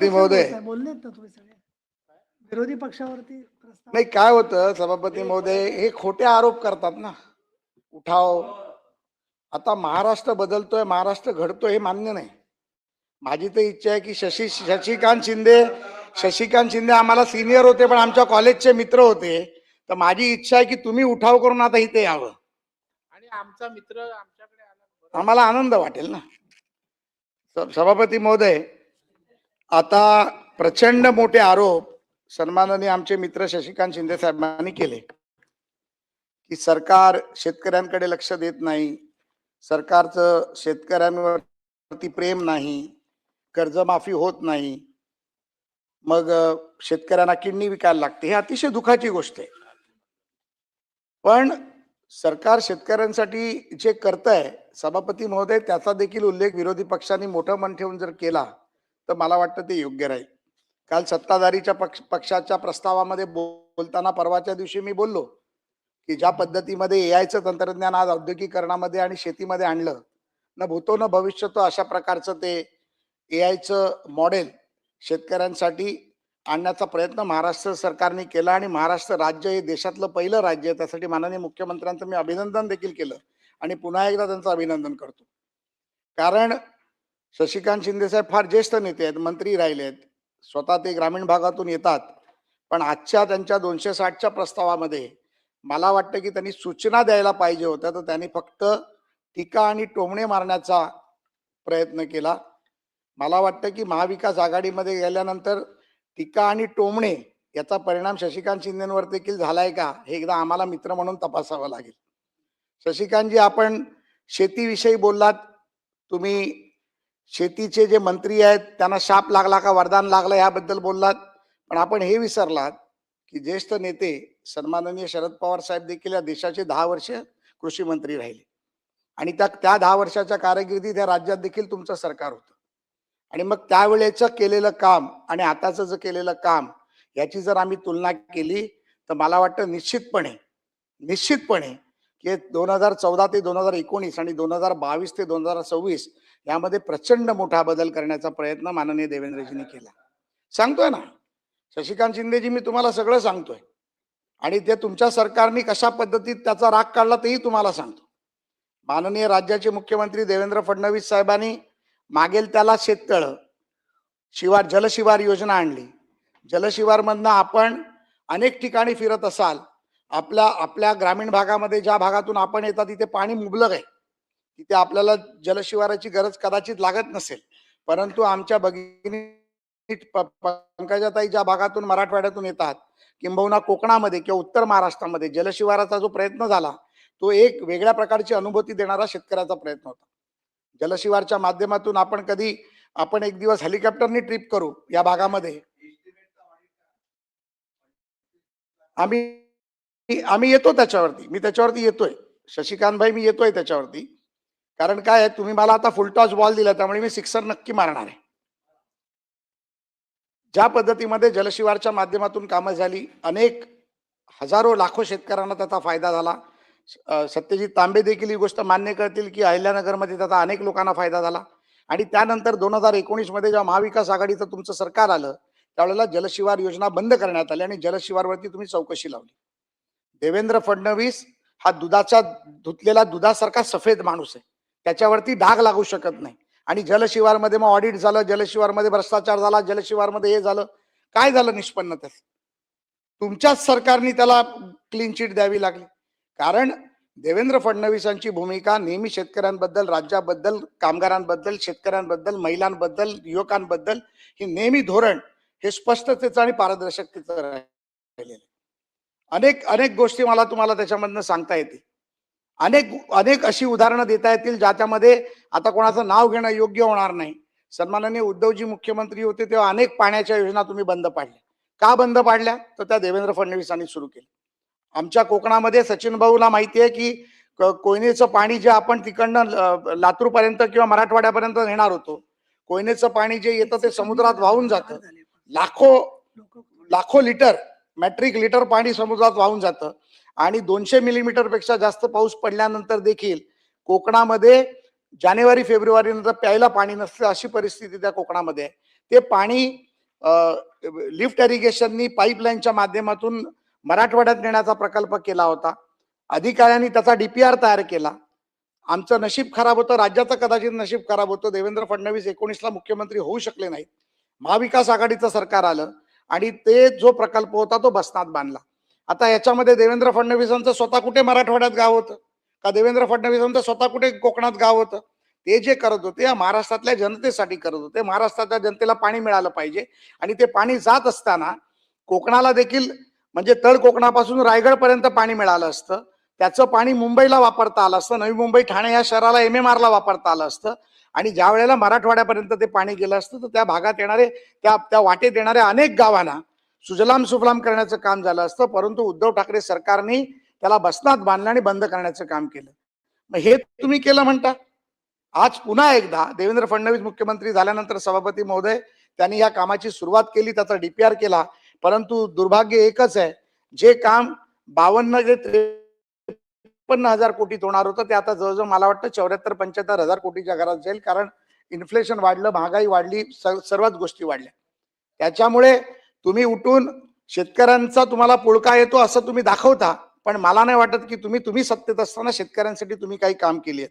महोदय बोललेत ना तुम्ही सगळे विरोधी पक्षावरती प्रस्ताव नाही, काय होतं सभापती महोदय, हे खोटे आरोप करतात ना. उठाव, आता महाराष्ट्र बदलतोय, महाराष्ट्र घडतोय हे मान्य नाही. माझी तर इच्छा आहे की शशिकांत शिंदे आम्हाला सिनियर होते, पण आमच्या कॉलेजचे मित्र होते. तर माझी इच्छा आहे की तुम्ही उठाव करून आता इथे यावं आणि आमचा मित्र आमच्याकडे आला, आम्हाला आनंद वाटेल ना. सभापती महोदय, आता प्रचंड मोठे आरोप सन्माननीय आमचे मित्र शशिकांत शिंदे साहेबांनी केले की सरकार शेतकऱ्यांकडे लक्ष देत नाही, सरकारचं शेतकऱ्यांवरती प्रेम नाही, कर्जमाफी होत नाही, मग शेतकऱ्यांना किडनी विकायला लागते. हे अतिशय दुःखाची गोष्ट आहे. पण सरकार शेतकऱ्यांसाठी जे करतंय सभापती महोदय, त्याचा देखील उल्लेख विरोधी पक्षांनी मोठं मन ठेवून जर केला तर मला वाटतं ते योग्य राहील. काल सत्ताधारीच्या पक्षाच्या प्रस्तावामध्ये बोलताना परवाच्या दिवशी मी बोललो की ज्या पद्धतीमध्ये एआयचं तंत्रज्ञान आज औद्योगिकरणामध्ये आणि शेतीमध्ये आणलं, न भूतो न भविष्यतो अशा प्रकारचं ते एआयचं मॉडेल शेतकऱ्यांसाठी आणण्याचा प्रयत्न महाराष्ट्र सरकारने केला आणि महाराष्ट्र राज्य हे देशातलं पहिलं राज्य आहे. त्यासाठी माननीय मुख्यमंत्र्यांचं मी अभिनंदन देखील केलं आणि पुन्हा एकदा त्यांचं अभिनंदन करतो. कारण शशिकांत शिंदे साहेब फार ज्येष्ठ नेते आहेत, मंत्री राहिले आहेत, स्वतः ते ग्रामीण भागातून येतात. पण आजच्या त्यांच्या 260च्या प्रस्तावामध्ये मला वाटतं की त्यांनी सूचना द्यायला पाहिजे होत्या, तर त्यांनी फक्त टीका आणि टोमणे मारण्याचा प्रयत्न केला. मला वाटतं की महाविकास आघाडीमध्ये गेल्यानंतर टीका आणि टोमणे याचा परिणाम शशिकांत शिंदेवर देखील झालाय का हे एकदा आम्हाला मित्र म्हणून तपासावं लागेल. शशिकांतजी, आपण शेतीविषयी बोललात, तुम्ही शेतीचे जे मंत्री आहेत त्यांना शाप लागला का वरदान लागलं याबद्दल बोललात. पण आपण हे विसरलात की ज्येष्ठ नेते सन्माननीय शरद पवार साहेब देखील या देशाचे 10 वर्ष कृषी मंत्री राहिले आणि त्या 10 वर्षाच्या कारकिर्दीत या राज्यात देखील तुमचं सरकार होतं. आणि मग त्यावेळेचं केलेलं काम आणि आताचं जे केलेलं काम याची जर आम्ही तुलना केली तर मला वाटतं निश्चितपणे की 2014 ते 2019 आणि 2022 ते 2026 यामध्ये प्रचंड मोठा बदल करण्याचा प्रयत्न माननीय देवेंद्रजींनी केला. सांगतोय ना शशिकांत शिंदेजी, मी तुम्हाला सगळं सांगतोय आणि ते तुमच्या सरकारने कशा पद्धतीत त्याचा राग काढला तेही तुम्हाला सांगतो. माननीय राज्याचे मुख्यमंत्री देवेंद्र फडणवीस साहेबांनी मागेल त्याला शेततळं, जलशिवार योजना आणली. जलशिवार मधनं आपण अनेक ठिकाणी फिरत असाल, आपल्या ग्रामीण भागामध्ये ज्या भागातून आपण येतात तिथे पाणी मुबलक आहे, तिथे आपल्याला जलशिवाराची गरज कदाचित लागत नसेल. परंतु आमच्या भगिनी पंकजाताई ज्या भागातून मराठवाड्यातून येतात, किंबहुना कोकणामध्ये किंवा उत्तर महाराष्ट्रामध्ये जलशिवाराचा जो प्रयत्न झाला तो एक वेगळ्या प्रकारची अनुभूती देणारा शेतकऱ्याचा प्रयत्न होता. जलशिवारच्या माध्यमातून आपण एक दिवस हेलिकॉप्टरनी ट्रिप करू या भागामध्ये. आम्ही येतो त्याच्यावरती, मी त्याच्यावरती येतोय शशिकांत भाई, मी येतोय त्याच्यावरती. कारण काय आहे, तुम्ही मला आता फुल टॉस बॉल दिला त्यामुळे मी सिक्सर नक्की मारणार आहे. ज्या पद्धतीमध्ये जलशिवारच्या माध्यमातून कामं झाली, अनेक हजारो लाखो शेतकऱ्यांना त्याचा फायदा झाला. सत्यजित तांबे देखील ही गोष्ट मान्य करतील की अहिल्यानगरमध्ये त्याचा अनेक लोकांना फायदा झाला. आणि त्यानंतर 2019 मध्ये जेव्हा महाविकास आघाडीचं तुमचं सरकार आलं त्यावेळेला जलशिवार योजना बंद करण्यात आली आणि जलशिवारवरती तुम्ही चौकशी लावली. देवेंद्र फडणवीस हा धुतलेला दुधासारखा सफेद माणूस आहे, त्याच्यावरती डाग लागू शकत नाही. आणि जलशिवारमध्ये मग ऑडिट झालं, जलशिवारमध्ये भ्रष्टाचार झाला, जलशिवारमध्ये हे झालं, काय झालं निष्पन्न त्याचं? तुमच्याच सरकारने त्याला क्लीन चिट द्यावी लागली. कारण देवेंद्र फडणवीसांची भूमिका नेहमी शेतकऱ्यांबद्दल, राज्याबद्दल, कामगारांबद्दल, शेतकऱ्यांबद्दल, महिलांबद्दल, युवकांबद्दल हे नेहमी धोरण हे स्पष्टतेचं आणि पारदर्शकतेचं राहिलेलं. अनेक गोष्टी मला तुम्हाला त्याच्यामधनं सांगता येतील. अनेक अशी उदाहरणं देता येतील ज्याच्यामध्ये आता कोणाचं नाव घेणं योग्य होणार नाही. सन्माननीय उद्धवजी मुख्यमंत्री होते तेव्हा अनेक पाण्याच्या योजना तुम्ही बंद पाडल्या. का बंद पाडल्या? तर त्या देवेंद्र फडणवीसांनी सुरू केल्या. आमच्या कोकणामध्ये सचिन भाऊला माहिती आहे की कोयनेचं पाणी जे आपण तिकडनं लातूर पर्यंत किंवा मराठवाड्यापर्यंत नेणार होतो, कोयनेचं पाणी जे येतं ते समुद्रात वाहून जातं. लाखो लिटर मॅट्रिक लिटर पाणी समुद्रात वाहून जातं आणि 200 मिलीमीटर पेक्षा जास्त पाऊस पडल्यानंतर देखील कोकणामध्ये जानेवारी फेब्रुवारी नंतर प्यायला पाणी नसतं, अशी परिस्थिती त्या कोकणामध्ये आहे. ते पाणी लिफ्ट इरिगेशननी पाईपलाईनच्या माध्यमातून मराठवाड्यात नेण्याचा प्रकल्प केला होता. अधिकाऱ्यांनी त्याचा डीपीआर तयार केला. आमचं नशीब खराब होतं, राज्याचं कदाचित नशीब खराब होतं. देवेंद्र फडणवीस 19ला मुख्यमंत्री होऊ शकले नाहीत. महाविकास आघाडीचं सरकार आलं आणि ते जो प्रकल्प होता तो बसनात बांधला. आता याच्यामध्ये देवेंद्र फडणवीसांचं स्वतः कुठे मराठवाड्यात गाव होतं का? देवेंद्र फडणवीसांचं स्वतः कुठे कोकणात गाव होतं? ते जे करत होते या महाराष्ट्रातल्या जनतेसाठी करत होते. महाराष्ट्रातल्या जनतेला पाणी मिळालं पाहिजे आणि ते पाणी जात असताना कोकणाला देखील म्हणजे तळ कोकणापासून रायगड पर्यंत पाणी मिळालं असतं. त्याचं पाणी मुंबईला वापरता आलं असतं. नवी मुंबई ठाणे या शहराला MMRला वापरता आलं असतं आणि ज्या वेळेला मराठवाड्यापर्यंत ते पाणी गेलं असतं तर त्या भागात येणारे त्या वाटेत येणाऱ्या अनेक गावांना सुजलाम सुफलाम करण्याचं काम झालं असतं. परंतु उद्धव ठाकरे सरकारने त्याला बसनात बांधलं आणि बंद करण्याचं काम केलं. मग हे तुम्ही केलं म्हणता. आज पुन्हा एकदा देवेंद्र फडणवीस मुख्यमंत्री झाल्यानंतर सभापती महोदय त्यांनी या कामाची सुरुवात केली, त्याचा डीपीआर केला. परंतु दुर्भाग्य एकच आहे, जे काम 52 ते 53,000 कोटीत होणार होतं ते आता जवळजवळ मला वाटतं 74-75,000 कोटीच्या घरात जाईल. कारण इन्फ्लेशन वाढलं, महागाई वाढली, सर्वच गोष्टी वाढल्या. त्याच्यामुळे तुम्ही उठून शेतकऱ्यांचा तुम्हाला पुळका येतो असं तुम्ही दाखवता, पण मला नाही वाटत की तुम्ही सत्तेत असताना शेतकऱ्यांसाठी तुम्ही काही काम केले.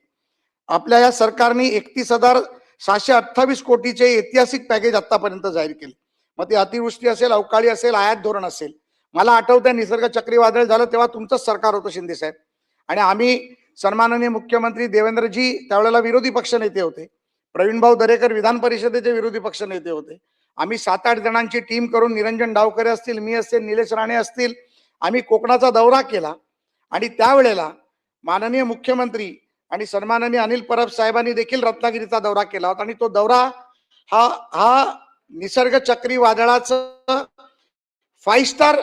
आपल्या या सरकारने 31,728 कोटीचे ऐतिहासिक पॅकेज आतापर्यंत जाहीर केले. मग ते अतिवृष्टी असेल, अवकाळी असेल, आयात धोरण असेल. मला आठवतंय निसर्ग चक्रीवादळ झालं तेव्हा तुमचंच सरकार होतं शिंदे साहेब, आणि आम्ही सन्माननीय मुख्यमंत्री देवेंद्रजी त्यावेळेला विरोधी पक्ष नेते होते, प्रवीणभाऊ दरेकर विधान परिषदेचे विरोधी पक्ष नेते होते. आम्ही 7-8 जणांची टीम करून निरंजन डावकरे असतील, मी असतील, निलेश राणे असतील, आम्ही कोकणाचा दौरा केला आणि त्यावेळेला माननीय मुख्यमंत्री आणि सन्माननीय अनिल परब साहेबांनी देखील रत्नागिरीचा दौरा केला होता. आणि तो दौरा हा निसर्ग चक्रीवादळाचं 5 स्टार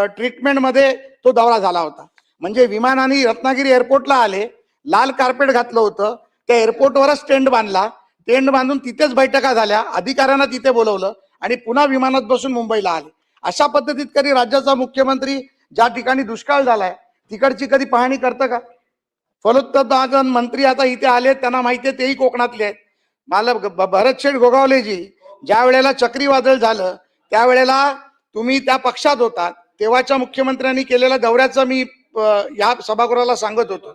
ट्रीटमेंट मध्ये तो दौरा झाला होता. म्हणजे विमानाने रत्नागिरी एअरपोर्टला आले, लाल कार्पेट घातलं होतं, त्या एअरपोर्टवरच टेंट बांधला, टेंट बांधून तिथेच बैठका झाल्या, अधिकाऱ्यांना तिथे बोलवलं आणि पुन्हा विमानात बसून मुंबईला आले. अशा पद्धतीत कधी राज्याचा मुख्यमंत्री ज्या ठिकाणी दुष्काळ झालाय तिकडची कधी पाहणी करतं का? फलोत्पादन मंत्री आता इथे आले, त्यांना माहिती आहे तेही कोकणातले आहेत. मला भरतशेठ गोगावलेजी ज्या वेळेला चक्रीवादळ झालं त्यावेळेला तुम्ही त्या पक्षात होतात, तेव्हाच्या मुख्यमंत्र्यांनी केलेल्या दौऱ्याचं मी या सभागृहाला सांगत होतो.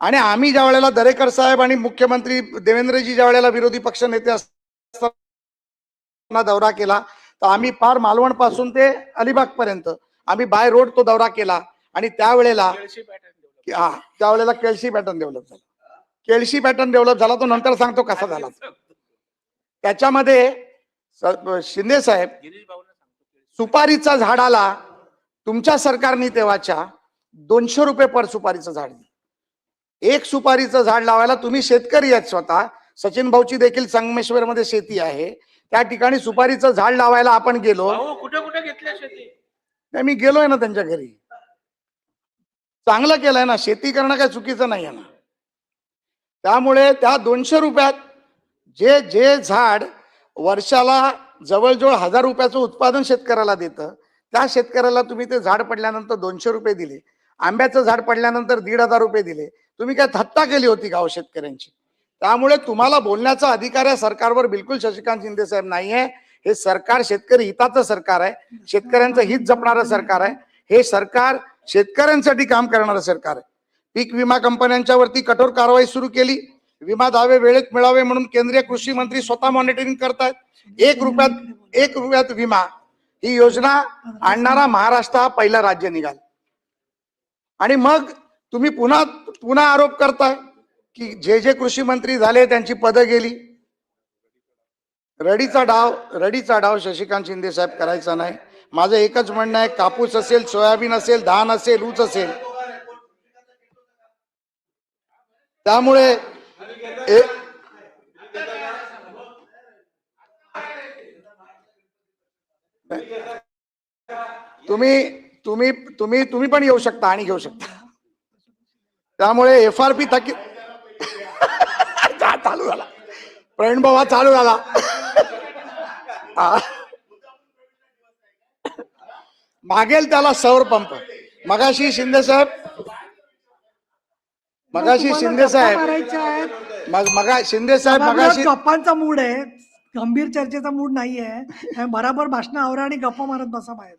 आणि आम्ही ज्या वेळेला दरेकर साहेब आणि मुख्यमंत्री देवेंद्रजी ज्या वेळेला विरोधी पक्ष नेते असताना दौरा केला तर आम्ही पार मालवण पासून ते अलिबाग पर्यंत आम्ही बाय रोड तो दौरा केला. आणि त्यावेळेला केळशी पॅटर्न डेव्हलप झाला. केळशी पॅटर्न डेव्हलप झाला तो नंतर सांगतो कसा झाला. त्याच्यामध्ये शिंदे साहेब सुपारीचा झाडाला तुमच्या सरकारने तेव्हाच्या 200 रुपये पर सुपारीचं झाड दिलं. एक सुपारीचं झाड लावायला तुम्ही शेतकरी आहेत स्वतः, सचिन भाऊची देखील संगमेश्वर मध्ये शेती आहे, त्या ठिकाणी सुपारीचं झाड लावायला आपण गेलो. कुठे कुठे घेतल्या शेती? नाही, मी गेलोय ना त्यांच्या घरी, चांगलं केलंय ना, शेती करणं काय चुकीचं नाही आहे ना. त्यामुळे त्या 200 रुपयात जे झाड वर्षाला जवळजवळ 1000 रुपयाचं उत्पादन शेतकऱ्याला देतं, त्या शेतकऱ्याला तुम्ही ते झाड पडल्यानंतर 200 रुपये दिले. आंब्याचं झाड पडल्यानंतर 1,500 रुपये दिले. तुम्ही काय थट्टा केली होती गाव शेतकऱ्यांची? त्यामुळे तुम्हाला बोलण्याचा अधिकार या सरकारवर बिलकुल शशिकांत शिंदे साहेब नाहीये. हे सरकार शेतकरी हिताचं सरकार आहे, शेतकऱ्यांचं हित जपणारं सरकार आहे. हे सरकार शेतकऱ्यांसाठी काम करणारं सरकार आहे. पीक विमा कंपन्यांच्या वरती कठोर कारवाई सुरू केली. विमा दावे वेळेत मिळावे म्हणून केंद्रीय कृषी मंत्री स्वतः मॉनिटरिंग करतायत. 1 रुपयात विमा ही योजना आणणारा महाराष्ट्र हा पहिला राज्य निघाल. आणि मग तुम्ही पुन्हा आरोप करताय की जे कृषी मंत्री झाले त्यांची पदं गेली. रडीचा डाव शशिकांत शिंदे साहेब करायचा नाही. माझं एकच म्हणणं आहे, कापूस असेल, सोयाबीन असेल, धान असेल, ऊस असेल, त्यामुळे तुम्ही पण येऊ शकता आणि घेऊ शकता. त्यामुळे FRP थकीत चालू झाला, प्रवीण भाऊ चालू झाला. मागेल त्याला सौर पंप. मगाशी शिंदे साहेब गप्पांचा मूड आहे, गंभीर चर्चेचा मूड नाहीये. बराबर भाषण आवरा आणि गप्पा मारत बसा बाहेर.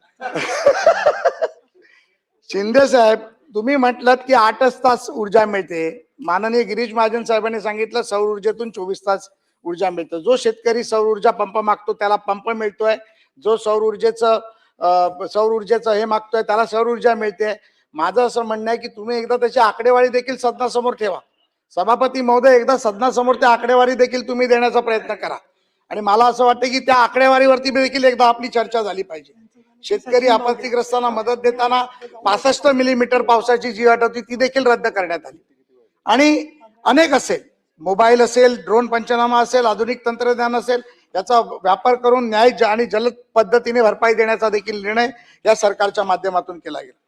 शिंदे साहेब, तुम्ही म्हटलात की 8च तास ऊर्जा मिळते. माननीय गिरीश महाजन साहेबांनी सांगितलं सौर ऊर्जेतून 24 तास ऊर्जा मिळतं. जो शेतकरी सौर ऊर्जा पंप मागतो त्याला पंप मिळतोय. जो सौर ऊर्जेचं हे मागतोय त्याला सौर ऊर्जा मिळते. माझं असं म्हणणं आहे की तुम्ही एकदा त्याची आकडेवारी देखील सदनासमोर ठेवा. सभापती महोदय, एकदा सदनासमोर त्या आकडेवारी देखील तुम्ही देण्याचा प्रयत्न करा. आणि मला असं वाटतं की त्या आकडेवारीवरती देखील एकदा आपली चर्चा झाली पाहिजे. शेतकरी आपत्तीग्रस्तांना मदत देताना 65 मिलीमीटर पावसाची जी अट होती ती देखील रद्द करण्यात आली. आणि अनेक असेल, मोबाईल असेल, ड्रोन पंचनामा असेल, आधुनिक तंत्रज्ञान असेल, याचा वापर करून न्याय आणि जलद पद्धतीने भरपाई देण्याचा देखील निर्णय या सरकारच्या माध्यमातून केला गेला.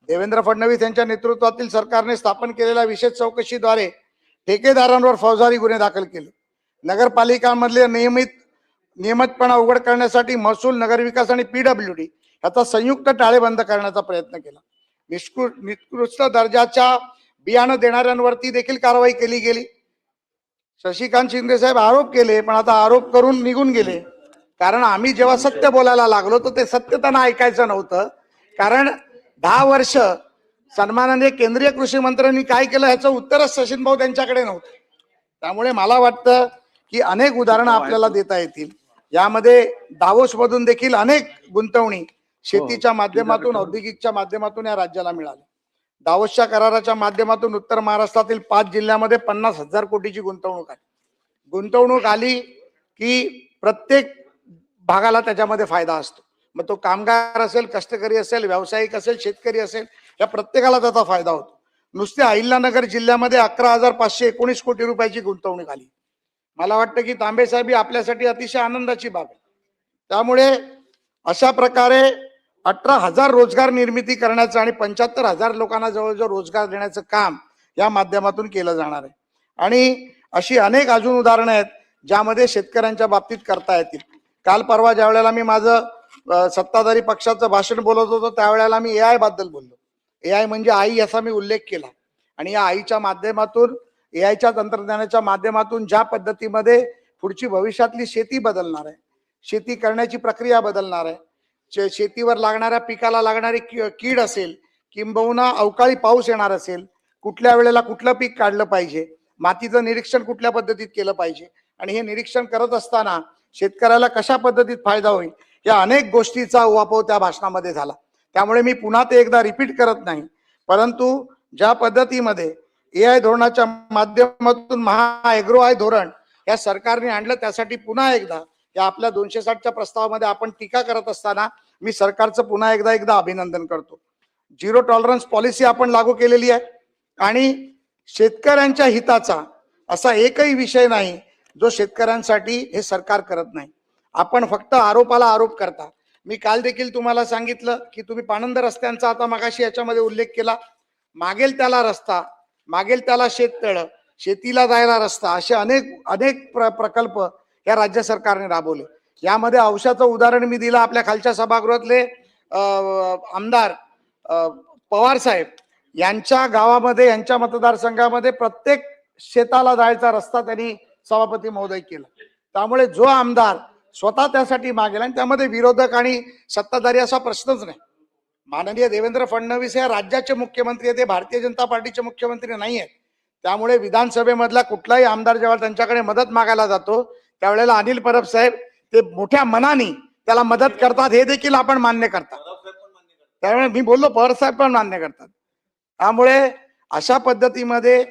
देवेंद्र फडणवीस यांच्या नेतृत्वातील सरकारने स्थापन केलेल्या विशेष चौकशीद्वारे ठेकेदारांवर फौजदारी गुन्हे दाखल केले. नगरपालिकांमधले नियमितपणा उघड करण्यासाठी महसूल, नगरविकास आणि PWD याचा संयुक्त टाळेबंद करण्याचा प्रयत्न केला. निकृष्ट दर्जाच्या बियाणं देणाऱ्यांवरती देखील कारवाई केली गेली. शशिकांत शिंदे साहेब आरोप केले, पण आता आरोप करून निघून गेले. कारण आम्ही जेव्हा सत्य बोलायला लागलो तर ते सत्य त्यांना ऐकायचं नव्हतं. कारण 10 वर्ष सन्माननीय केंद्रीय कृषी मंत्र्यांनी काय केलं ह्याचं उत्तरच सचिन भाऊ त्यांच्याकडे नव्हतं. त्यामुळे मला वाटतं की अनेक उदाहरणं आपल्याला देता येतील. यामध्ये दावोस मधून देखील अनेक गुंतवणी शेतीच्या माध्यमातून, औद्योगिकच्या माध्यमातून या राज्याला मिळाल्या. दावोसच्या कराराच्या माध्यमातून उत्तर महाराष्ट्रातील 5 जिल्ह्यामध्ये 50,000 कोटीची गुंतवणूक आली की प्रत्येक भागाला त्याच्यामध्ये फायदा असतो. मग तो कामगार असेल, कष्टकरी असेल, व्यावसायिक असेल, शेतकरी असेल, या प्रत्येकाला त्याचा फायदा होतो. नुसते अहिल्यानगर जिल्ह्यामध्ये 11,519 कोटी रुपयाची गुंतवणूक आली. मला वाटतं की तांबे साहेब ही आपल्यासाठी अतिशय आनंदाची बाब आहे. त्यामुळे अशा प्रकारे 18,000 रोजगार निर्मिती करण्याचं आणि 75,000 लोकांना जवळजवळ रोजगार देण्याचं काम या माध्यमातून केलं जाणार आहे. आणि अशी अनेक अजून उदाहरणं आहेत ज्यामध्ये शेतकऱ्यांच्या बाबतीत करता येतील. काल परवा ज्या वेळेला मी माझं सत्ताधारी पक्षाचं भाषण बोलत होतो त्यावेळेला मी AI बद्दल बोललो. AI म्हणजे आई याचा मी उल्लेख केला. आणि या आईच्या माध्यमातून, AIच्या तंत्रज्ञानाच्या माध्यमातून ज्या पद्धतीमध्ये पुढची भविष्यातली शेती बदलणार आहे, शेती करण्याची प्रक्रिया बदलणार आहे, शेतीवर लागणाऱ्या पिकाला लागणारी कीड असेल, किंबहुना अवकाळी पाऊस येणार असेल, कुठल्या वेळेला कुठलं पीक काढलं पाहिजे, मातीचं निरीक्षण कुठल्या पद्धतीत केलं पाहिजे आणि हे निरीक्षण करत असताना शेतकऱ्याला कशा पद्धतीत फायदा होईल या अनेक गोष्टीचा उहापोह त्या भाषणामध्ये झाला. त्यामुळे मी पुन्हा ते एकदा रिपीट करत नाही, परंतु ज्या पद्धतीमध्ये AI धोरणाच्या माध्यमातून महाएग्रो धोरण या सरकारने आणलं त्यासाठी पुन्हा एकदा या आपल्या 260च्या प्रस्तावामध्ये आपण टीका करत असताना मी सरकारचं पुन्हा एकदा अभिनंदन करतो. झिरो टॉलरन्स पॉलिसी आपण लागू केलेली आहे आणि शेतकऱ्यांच्या हिताचा असा एकही विषय नाही जो शेतकऱ्यांसाठी हे सरकार करत नाही. आपण फक्त आरोपाला आरोप करता. मी काल देखील तुम्हाला सांगितलं की तुम्ही पाणंद रस्त्यांचा आता मगाशी याच्यामध्ये उल्लेख केला. मागेल त्याला रस्ता, मागेल त्याला शेततळं, शेतीला जायला रस्ता, असे अनेक प्रकल्प या राज्य सरकारने राबवले. यामध्ये औषधाचं उदाहरण मी दिलं. आपल्या खालच्या सभागृहातले आमदार पवार साहेब यांच्या गावामध्ये, यांच्या मतदारसंघामध्ये प्रत्येक शेताला जायचा रस्ता त्यांनी सभापती महोदय केला. त्यामुळे जो आमदार स्वतः त्यासाठी मागेल, आणि त्यामध्ये विरोधक आणि सत्ताधारी असा प्रश्नच नाही. माननीय देवेंद्र फडणवीस हे राज्याचे मुख्यमंत्री आहेत, ते भारतीय जनता पार्टीचे मुख्यमंत्री नाही आहेत. त्यामुळे विधानसभेमधला कुठलाही आमदार जेव्हा त्यांच्याकडे मदत मागायला जातो त्यावेळेला अनिल परब साहेब ते मोठ्या मनाने त्याला मदत करतात, हे देखील आपण मान्य करतात. त्यामुळे मी बोललो पवार साहेब पण मान्य करतात. त्यामुळे अशा पद्धतीमध्ये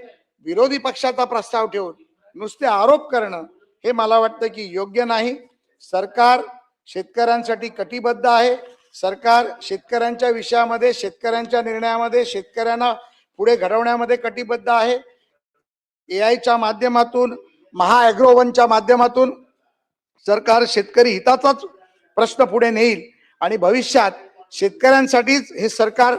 विरोधी पक्षाचा प्रस्ताव ठेवून नुसते आरोप करणं हे मला वाटतं की योग्य नाही. सरकार शेतकऱ्यांसाठी कटिबद्ध आहे. सरकार शेतकऱ्यांच्या विषयामध्ये, शेतकऱ्यांच्या निर्णयामध्ये, शेतकऱ्यांना पुढे घडवण्यामध्ये कटिबद्ध आहे. AIच्या माध्यमातून, महाएग्रोवनच्या माध्यमातून सरकार शेतकरी हिताचाच प्रश्न पुढे नेईल आणि भविष्यात शेतकऱ्यांसाठीच हे सरकार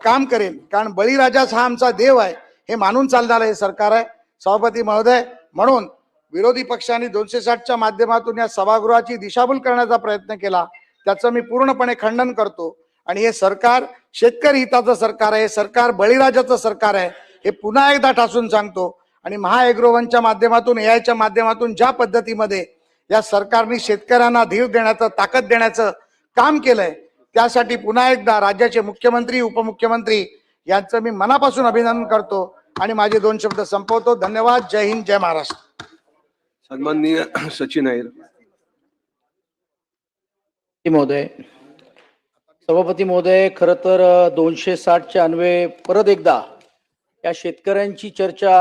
काम करेल. कारण बळीराजाच हा आमचा देव आहे हे मानून चालणारं हे सरकार आहे. सभापती महोदय, म्हणून विरोधी पक्षांनी 260च्या माध्यमातून या सभागृहाची दिशाभूल करण्याचा प्रयत्न केला, त्याचं मी पूर्णपणे खंडन करतो. आणि हे सरकार शेतकरी हिताचं सरकार आहे, सरकार बळीराजाचं सरकार आहे हे पुन्हा एकदा ठासून सांगतो. आणि महाएग्रोवनच्या माध्यमातून, AIच्या माध्यमातून ज्या पद्धतीमध्ये या सरकारने शेतकऱ्यांना धीर देण्याचं, ताकद देण्याचं काम केलंय. त्यासाठी पुन्हा एकदा राज्याचे मुख्यमंत्री, उपमुख्यमंत्री यांचं मी मनापासून अभिनंदन करतो आणि माझे 2 शब्द संपवतो. धन्यवाद. जय हिंद, जय महाराष्ट्र. सन्माननीय सचिन अहिर. महोदय, सभापती महोदय, खरं तर 260 च्या अन्वये परत एकदा या शेतकऱ्यांची चर्चा